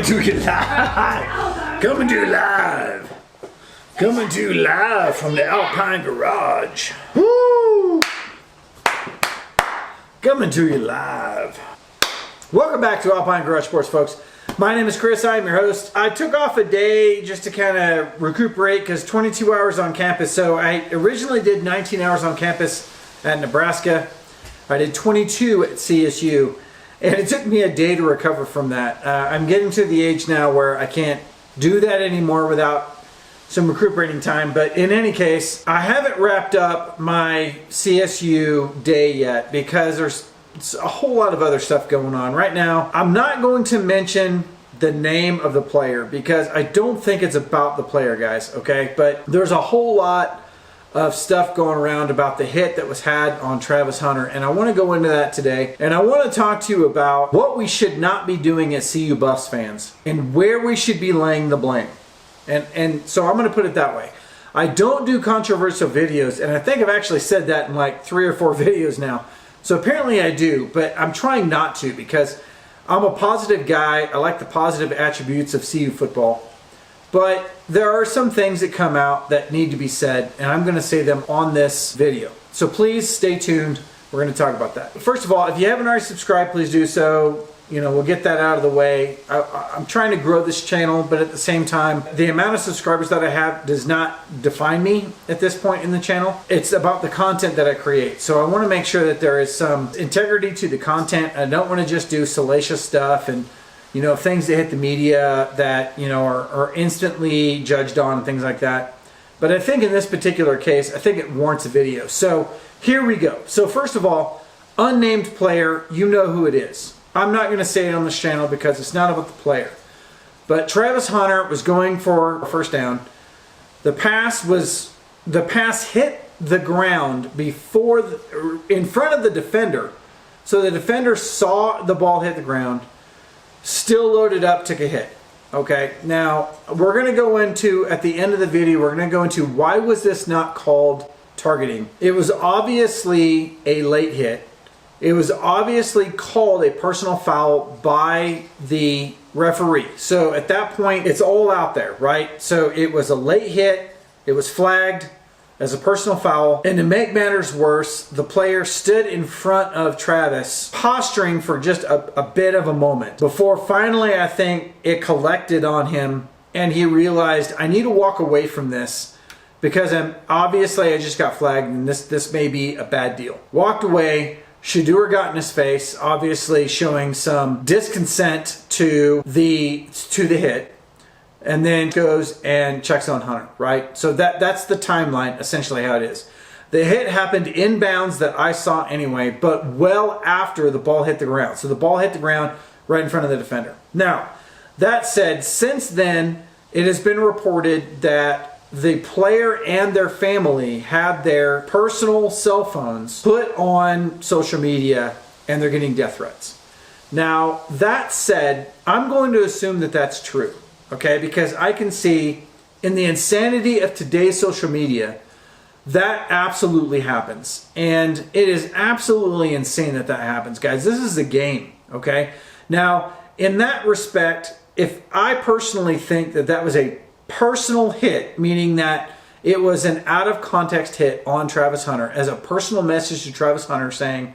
to you live. Coming to you live. Coming to you live from the Alpine Garage. Woo! Coming to you live. Welcome back to Alpine Garage Sports, folks. My name is Chris. I'm your host. I took off a day just to kind of recuperate because 22 hours on campus. So I originally did 19 hours on campus at Nebraska. I did 22 at CSU. And it took me a day to recover from that. I'm getting to the age now where I can't do that anymore without some recuperating time. But in any case, I haven't wrapped up my CSU day yet because there's a whole lot of other stuff going on right now. I'm not going to mention the name of the player because I don't think it's about the player, guys, okay? But there's a whole lot of stuff going around about the hit that was had on Travis Hunter, and I want to go into that today. And I want to talk to you about what we should not be doing as CU Buffs fans and where we should be laying the blame. And so I'm going to put it that way. I don't do controversial videos, and I think I've actually said that in like 3 or 4 videos now. So apparently I do, but I'm trying not to because I'm a positive guy. I like the positive attributes of CU football. But there are some things that come out that need to be said, and I'm going to say them on this video. So please stay tuned. We're going to talk about that. First of all, if you haven't already subscribed, please do so. You know, we'll get that out of the way. I'm trying to grow this channel, but at the same time, the amount of subscribers that I have does not define me at this point in the channel. It's about the content that I create. So I want to make sure that there is some integrity to the content. I don't want to just do salacious stuff and, you know, things that hit the media that, you know, are instantly judged on and things like that. But I think in this particular case, I think it warrants a video. So here we go. So first of all, unnamed player, you know who it is. I'm not going to say it on this channel because it's not about the player. But Travis Hunter was going for a first down. The pass hit the ground in front of the defender. So the defender saw the ball hit the ground, still loaded up, took a hit. Okay, now we're going to go into, at the end of the video, we're going to go into why was this not called targeting. It was obviously a late hit. It was obviously called a personal foul by the referee. So at that point, it's all out there, right? So it was a late hit. It was flagged as a personal foul. And to make matters worse, the player stood in front of Travis, posturing for just a bit of a moment before finally, I think, it collected on him and he realized, I need to walk away from this because obviously I just got flagged and this may be a bad deal. Walked away. Shedeur got in his face, obviously showing some disconsent to the hit, and then goes and checks on Hunter, right? So that's the timeline, essentially how it is. The hit happened inbounds that I saw anyway, but well after the ball hit the ground. So the ball hit the ground right in front of the defender. Now, that said, since then, it has been reported that the player and their family had their personal cell phones put on social media and they're getting death threats. Now, that said, I'm going to assume that that's true, okay? Because I can see in the insanity of today's social media, that absolutely happens. And it is absolutely insane that that happens, guys. This is a game, okay? Now, in that respect, if I personally think that that was a personal hit, meaning that it was an out of context hit on Travis Hunter as a personal message to Travis Hunter saying,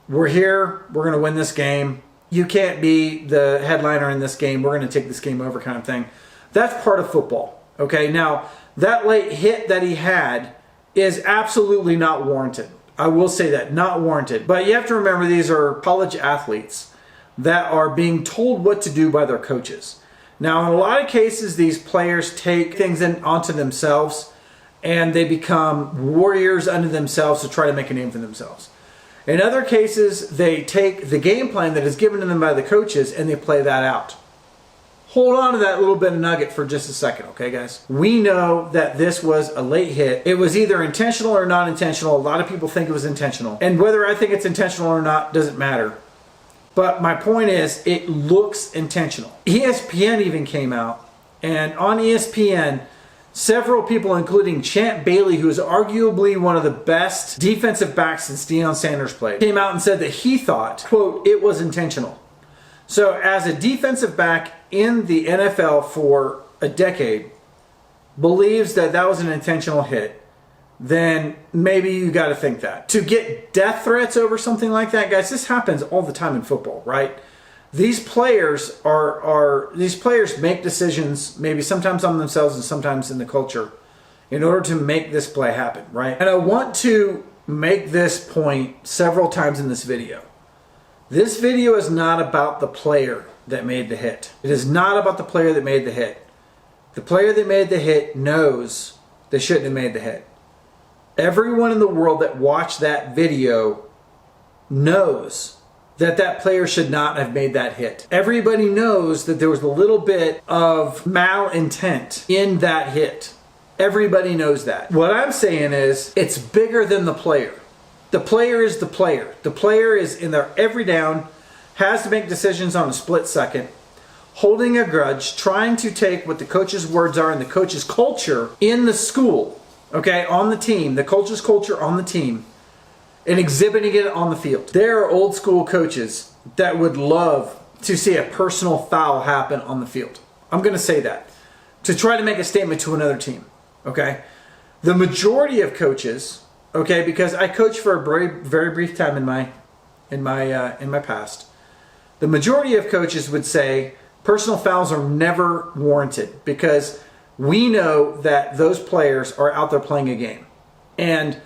we're here, we're going to win this game, you can't be the headliner in this game, we're going to take this game over kind of thing. That's part of football, okay? Now, that late hit that he had is absolutely not warranted. I will say that, not warranted. But you have to remember these are college athletes that are being told what to do by their coaches. Now, in a lot of cases, these players take things onto themselves and they become warriors unto themselves to try to make a name for themselves. In other cases, they take the game plan that is given to them by the coaches and they play that out. Hold on to that little bit of nugget for just a second, okay, guys? We know that this was a late hit. It was either intentional or not intentional. A lot of people think it was intentional. And whether I think it's intentional or not doesn't matter. But my point is, it looks intentional. ESPN even came out, and on ESPN, several people, including Champ Bailey, who is arguably one of the best defensive backs since Deion Sanders played, came out and said that he thought, quote, it was intentional. So as a defensive back in the NFL for a decade believes that that was an intentional hit, then maybe you got to think that. To get death threats over something like that, guys, this happens all the time in football, right? These players these players make decisions, maybe sometimes on themselves and sometimes in the culture, in order to make this play happen, right? And I want to make this point several times in this video. This video is not about the player that made the hit. It is not about the player that made the hit. The player that made the hit knows they shouldn't have made the hit. Everyone in the world that watched that video knows that that player should not have made that hit. Everybody knows that there was a little bit of malintent in that hit. Everybody knows that. What I'm saying is, it's bigger than the player. The player is the player. The player is in there every down, has to make decisions on a split second, holding a grudge, trying to take what the coach's words are and the coach's culture in the school, okay, on the team, the coach's culture on the team, and exhibiting it on the field. There are old school coaches that would love to see a personal foul happen on the field. I'm going to say that. To try to make a statement to another team. Okay, the majority of coaches, okay, because I coached for a very brief time in my past, the majority of coaches would say personal fouls are never warranted because we know that those players are out there playing a game, and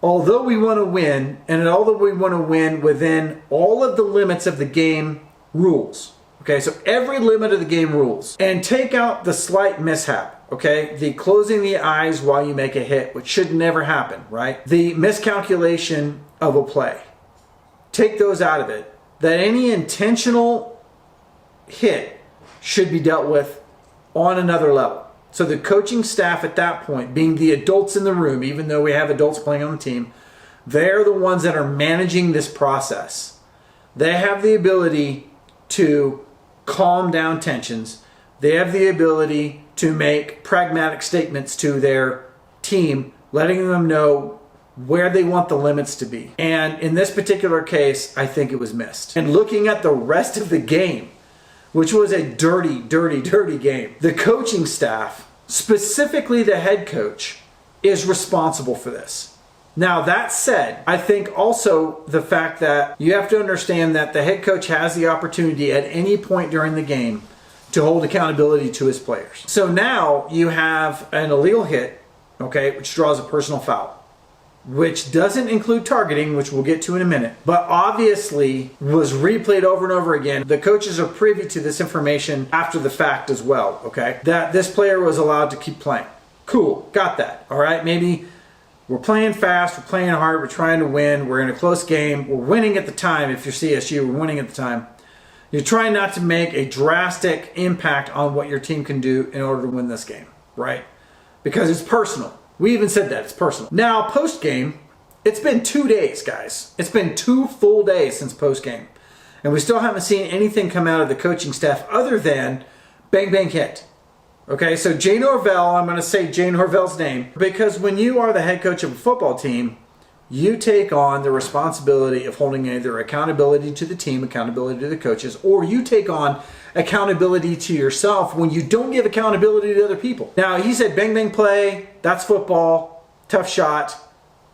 although we want to win, and although we want to win within all of the limits of the game rules, okay, so every limit of the game rules, and take out the slight mishap. Okay, the closing the eyes while you make a hit, which should never happen, right? The miscalculation of a play. Take those out of it. That any intentional hit should be dealt with on another level. So the coaching staff at that point, being the adults in the room, even though we have adults playing on the team, they're the ones that are managing this process. They have the ability to calm down tensions. They have the ability to make pragmatic statements to their team, letting them know where they want the limits to be. And in this particular case, I think it was missed. And looking at the rest of the game, which was a dirty, dirty, dirty game, the coaching staff, specifically the head coach, is responsible for this. Now, that said, I think also the fact that you have to understand that the head coach has the opportunity at any point during the game to hold accountability to his players. So now you have an illegal hit, okay, which draws a personal foul, which doesn't include targeting, which we'll get to in a minute, but obviously was replayed over and over again. The coaches are privy to this information after the fact as well, okay, that this player was allowed to keep playing. Cool, got that, all right? Maybe we're playing fast, we're playing hard, we're trying to win, we're in a close game, we're winning at the time. If you're CSU, we're winning at the time. You're trying not to make a drastic impact on what your team can do in order to win this game, right? Because it's personal. We even said that, it's personal. Now, post-game, it's been 2 days, guys. It's been 2 full days since post-game. And we still haven't seen anything come out of the coaching staff other than bang, bang, hit. Okay, so Jay Norvell, I'm going to say Jay Norvell's name, because when you are the head coach of a football team, you take on the responsibility of holding either accountability to the team, accountability to the coaches, or you take on accountability to yourself when you don't give accountability to other people. Now, he said bang, bang, play, that's football, tough shot,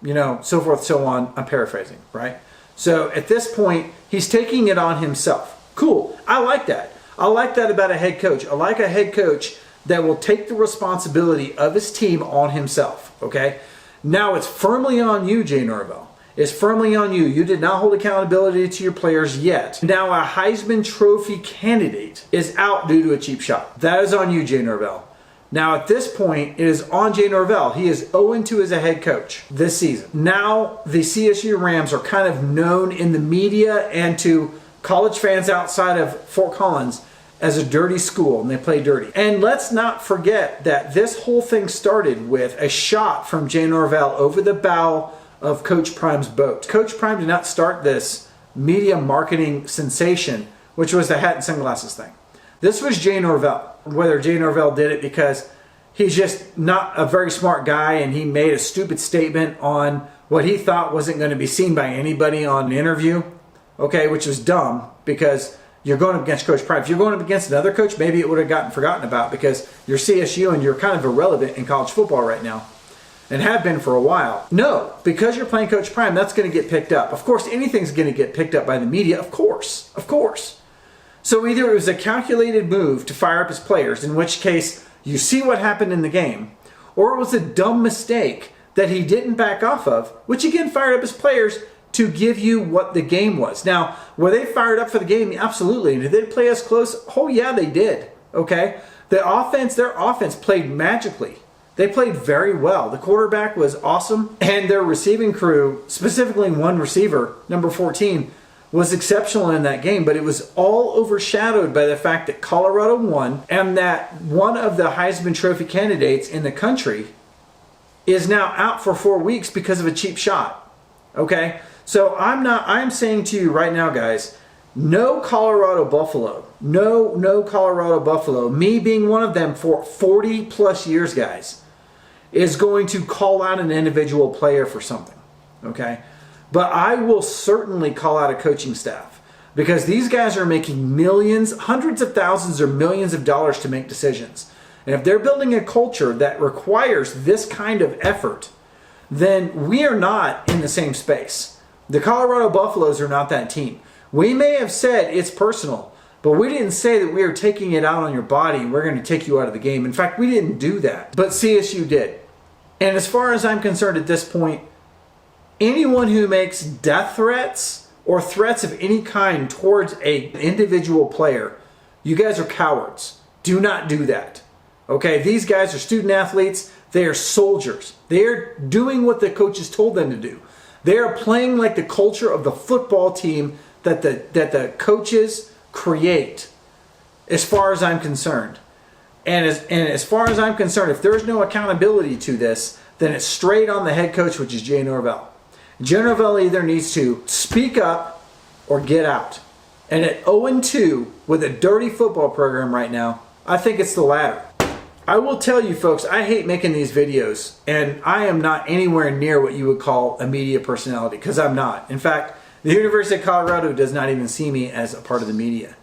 you know, so forth, so on. I'm paraphrasing, right? So at this point, he's taking it on himself. Cool. I like that. I like that about a head coach. I like a head coach that will take the responsibility of his team on himself, okay? Now it's firmly on you, Jay Norvell. It's firmly on you. You did not hold accountability to your players yet. Now a Heisman Trophy candidate is out due to a cheap shot. That is on you, Jay Norvell. Now at this point, it is on Jay Norvell. He is 0-2 as a head coach this season. Now the CSU Rams are kind of known in the media and to college fans outside of Fort Collins as a dirty school, and they play dirty. And let's not forget that this whole thing started with a shot from Jay Norvell over the bow of Coach Prime's boat. Coach Prime did not start this media marketing sensation, which was the hat and sunglasses thing. This was Jay Norvell. Whether Jay Norvell did it because he's just not a very smart guy and he made a stupid statement on what he thought wasn't going to be seen by anybody on an interview, okay, which was dumb because you're going up against Coach Prime. If you're going up against another coach, maybe it would have gotten forgotten about because you're CSU and you're kind of irrelevant in college football right now and have been for a while. No, because you're playing Coach Prime, that's going to get picked up. Of course, anything's going to get picked up by the media. Of course. So either it was a calculated move to fire up his players, in which case you see what happened in the game, or it was a dumb mistake that he didn't back off of, which again fired up his players to give you what the game was. Now, were they fired up for the game? Absolutely. And did they play us close? Oh yeah, they did. Okay? Their offense played magically. They played very well. The quarterback was awesome, and their receiving crew, specifically one receiver, number 14, was exceptional in that game, but it was all overshadowed by the fact that Colorado won and that one of the Heisman Trophy candidates in the country is now out for 4 weeks because of a cheap shot. Okay? So I'm saying to you right now, guys, no Colorado Buffalo, no Colorado Buffalo, me being one of them for 40 plus years, guys, is going to call out an individual player for something. Okay? But I will certainly call out a coaching staff because these guys are making millions, hundreds of thousands or millions of dollars to make decisions. And if they're building a culture that requires this kind of effort, then we are not in the same space. The Colorado Buffaloes are not that team. We may have said it's personal, but we didn't say that we are taking it out on your body and we're going to take you out of the game. In fact, we didn't do that, but CSU did. And as far as I'm concerned at this point, anyone who makes death threats or threats of any kind towards an individual player, you guys are cowards. Do not do that. Okay, these guys are student athletes. They are soldiers. They are doing what the coaches told them to do. They are playing like the culture of the football team that the coaches create, as far as I'm concerned. And as far as I'm concerned, if there's no accountability to this, then it's straight on the head coach, which is Jay Norvell. Jay Norvell either needs to speak up or get out. And at 0-2 with a dirty football program right now, I think it's the latter. I will tell you folks, I hate making these videos, and I am not anywhere near what you would call a media personality, because I'm not. In fact, the University of Colorado does not even see me as a part of the media.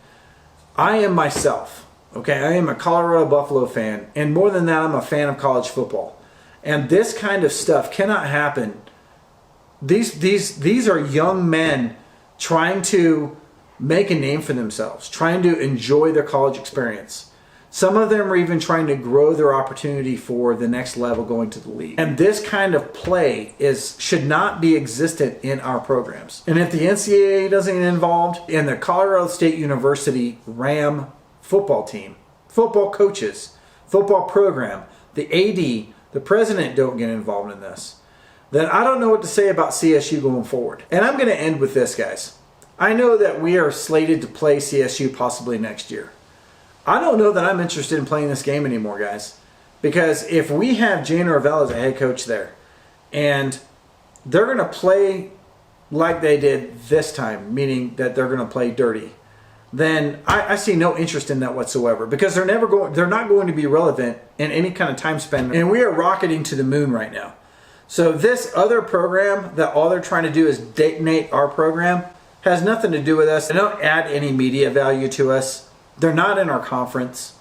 I am myself, okay? I am a Colorado Buffalo fan, and more than that, I'm a fan of college football. And this kind of stuff cannot happen. These are young men trying to make a name for themselves, trying to enjoy their college experience. Some of them are even trying to grow their opportunity for the next level going to the league. And this kind of play should not be existent in our programs. And if the NCAA doesn't get involved, and the Colorado State University Ram football team, football coaches, football program, the AD, the president don't get involved in this, then I don't know what to say about CSU going forward. And I'm going to end with this, guys. I know that we are slated to play CSU possibly next year. I don't know that I'm interested in playing this game anymore, guys. Because if we have Jay Norvell as a head coach there, and they're going to play like they did this time, meaning that they're going to play dirty, then I see no interest in that whatsoever. Because they're not going to be relevant in any kind of time span. And we are rocketing to the moon right now. So this other program that all they're trying to do is detonate our program has nothing to do with us. They don't add any media value to us. They're not in our conference.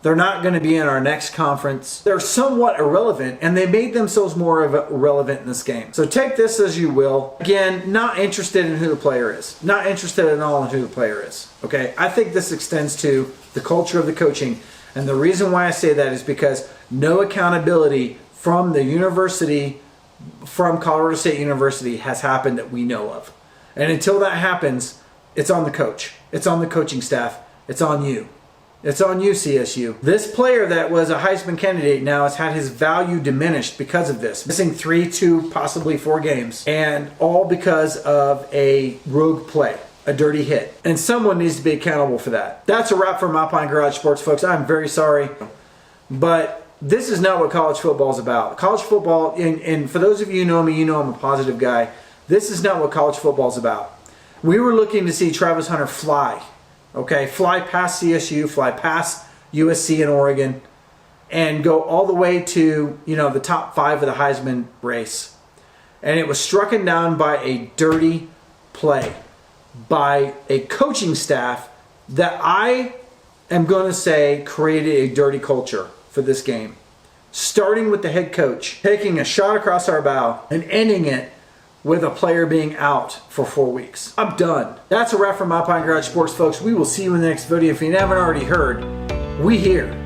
They're not going to be in our next conference. They're somewhat irrelevant, and they made themselves more relevant in this game. So take this as you will. Again, not interested in who the player is. Not interested at all in who the player is. Okay? I think this extends to the culture of the coaching. And the reason why I say that is because no accountability from the university, from Colorado State University, has happened that we know of. And until that happens, it's on the coach. It's on the coaching staff. It's on you. It's on you, CSU. This player that was a Heisman candidate now has had his value diminished because of this. Missing 3, 2, possibly 4 games. And all because of a rogue play, a dirty hit. And someone needs to be accountable for that. That's a wrap from Alpine Garage Sports, folks. I'm very sorry. But this is not what college football is about. College football, and for those of you who know me, you know I'm a positive guy. This is not what college football is about. We were looking to see Travis Hunter fly. Okay, fly past CSU, fly past USC and Oregon, and go all the way to, the top 5 of the Heisman race. And it was struck down by a dirty play by a coaching staff that I am going to say created a dirty culture for this game. Starting with the head coach taking a shot across our bow and ending it with a player being out for 4 weeks. I'm done. That's a wrap from Alpine Garage Sports, folks. We will see you in the next video. If you haven't already heard, we here.